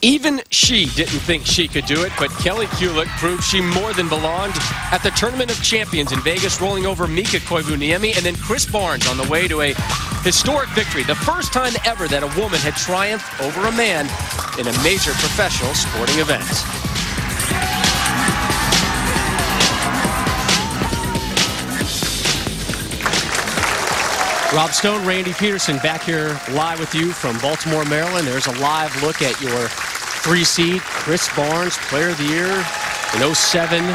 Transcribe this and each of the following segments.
Even she didn't think she could do it, but Kelly Kulick proved she more than belonged at the Tournament of Champions in Vegas, rolling over Mika Koivuniemi and then Chris Barnes on the way to a historic victory. The first time ever that a woman had triumphed over a man in a major professional sporting event. Rob Stone, Randy Peterson back here live with you from Baltimore, Maryland. There's a live look at your 3 seed, Chris Barnes, Player of the Year in 07-08.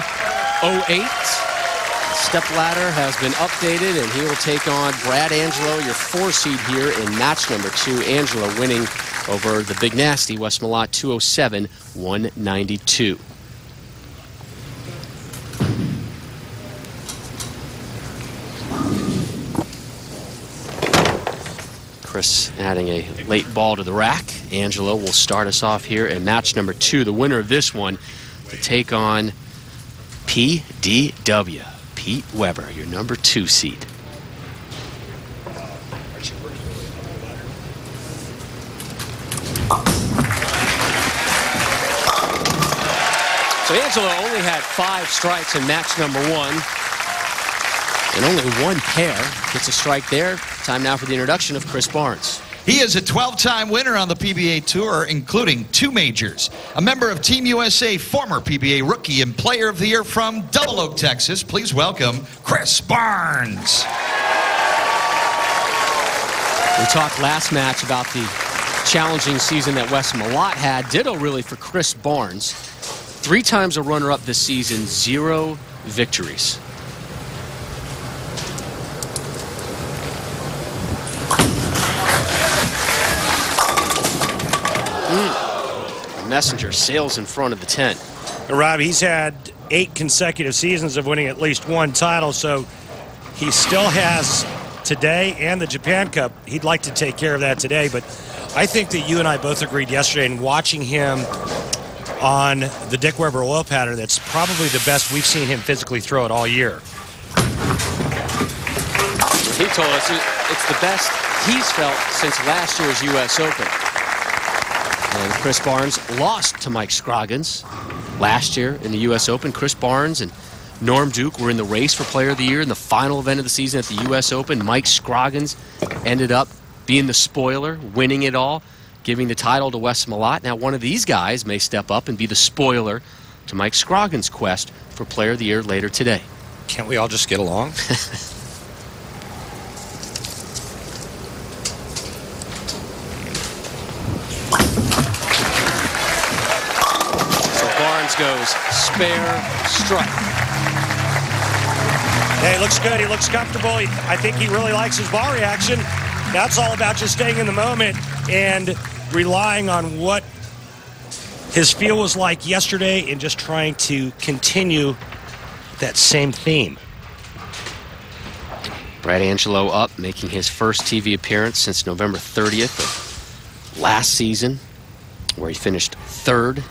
Step ladder has been updated, and he will take on Brad Angelo, your 4 seed here in match number 2. Angelo winning over the Big Nasty, Wes Malott, 207-192. Chris adding a late ball to the rack. Angelo will start us off here in match number 2. The winner of this one to take on PDW, Pete Weber, your number 2 seed. So Angelo only had 5 strikes in match number 1. And only 1 pair. Gets a strike there. Time now for the introduction of Chris Barnes. He is a 12-time winner on the PBA Tour, including 2 majors. A member of Team USA, former PBA Rookie and Player of the Year from Double Oak, Texas. Please welcome Chris Barnes. We talked last match about the challenging season that Wes Malott had. Ditto really for Chris Barnes. 3 times a runner-up this season, 0 victories. Messenger sails in front of the tent. And Rob, he's had 8 consecutive seasons of winning at least 1 title, so he still has today and the Japan Cup. He'd like to take care of that today, but I think that you and I both agreed yesterday in watching him on the Dick Weber oil pattern, that's probably the best we've seen him physically throw it all year. He told us it's the best he's felt since last year's U.S. Open. And Chris Barnes lost to Mike Scroggins last year in the U.S. Open. Chris Barnes and Norm Duke were in the race for Player of the Year in the final event of the season at the U.S. Open. Mike Scroggins ended up being the spoiler, winning it all, giving the title to Wes Malott. Now one of these guys may step up and be the spoiler to Mike Scroggins' quest for Player of the Year later today. Can't we all just get along? Goes spare strike. Hey, he looks good. He looks comfortable. I think he really likes his ball reaction. That's all about just staying in the moment and relying on what his feel was like yesterday and just trying to continue that same theme. Brad Angelo up, making his first TV appearance since November 30th of last season, where he finished 3rd.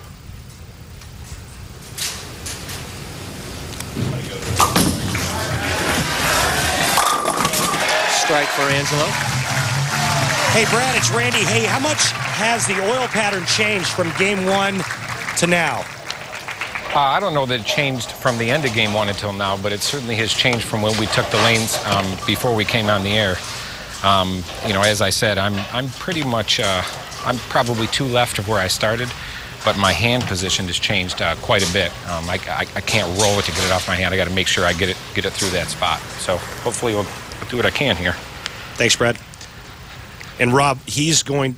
Strike for Angelo. Hey, Brad, it's Randy. Hey, how much has the oil pattern changed from game 1 to now? I don't know that it changed from the end of game 1 until now, but it certainly has changed from when we took the lanes before we came on the air. You know, as I said, I'm pretty much, I'm probably 2 left of where I started, but my hand position has changed quite a bit. I can't roll it to get it off my hand. I got to make sure I get it through that spot. So hopefully I'll do what I can here. Thanks, Brad. And Rob, he's going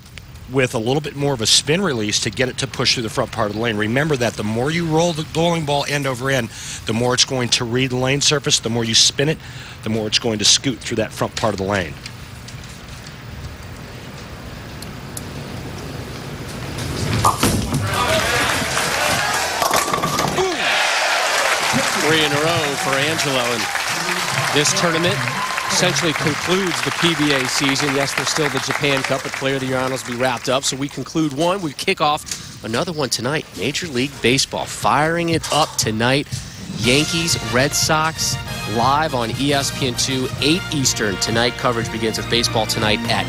with a little bit more of a spin release to get it to push through the front part of the lane. Remember that the more you roll the bowling ball end over end, the more it's going to read the lane surface. The more you spin it, the more it's going to scoot through that front part of the lane. Three in a row for Angelo, and this tournament essentially concludes the PBA season. Yes, there's still the Japan Cup, but Player of the Year honors will be wrapped up. So we conclude one. We kick off another one tonight. Major League Baseball firing it up tonight. Yankees, Red Sox, live on ESPN2, 8 Eastern tonight. Coverage begins with Baseball Tonight at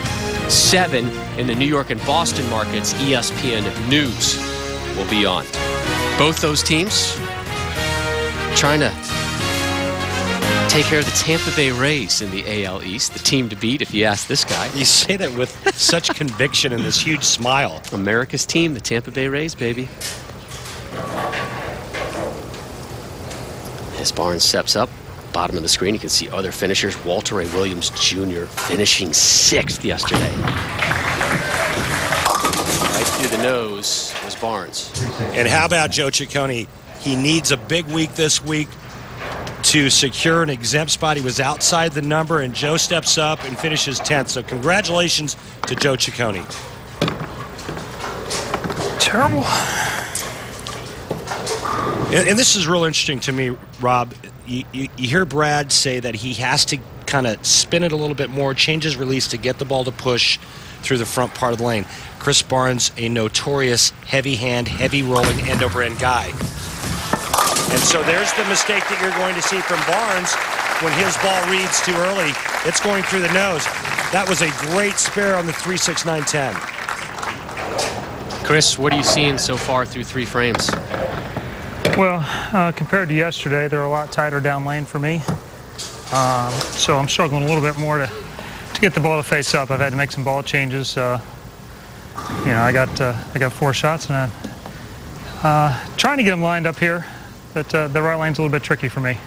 7 in the New York and Boston markets, ESPN News will be on. Both those teams trying to take care of the Tampa Bay Rays in the AL East, the team to beat if you ask this guy. You say that with such conviction and this huge smile. America's team, the Tampa Bay Rays, baby. As Barnes steps up, bottom of the screen, you can see other finishers. Walter Ray Williams Jr. finishing 6th yesterday. Right through the nose was Barnes. And how about Joe Ciccone? He needs a big week this week to secure an exempt spot. He was outside the number, and Joe steps up and finishes 10th. So congratulations to Joe Ciccone. Terrible. And this is real interesting to me, Rob. You hear Brad say that he has to kind of spin it a little bit more, change his release to get the ball to push through the front part of the lane. Chris Barnes, a notorious heavy hand, heavy rolling end-over-end guy. And so there's the mistake that you're going to see from Barnes when his ball reads too early. It's going through the nose. That was a great spare on the 3-6-9-10. Chris, what are you seeing so far through 3 frames? Well, compared to yesterday, they're a lot tighter down lane for me. So I'm struggling a little bit more to get the ball to face up. I've had to make some ball changes. You know, I got 4 shots, and I'm trying to get them lined up here, but the right lane's a little bit tricky for me.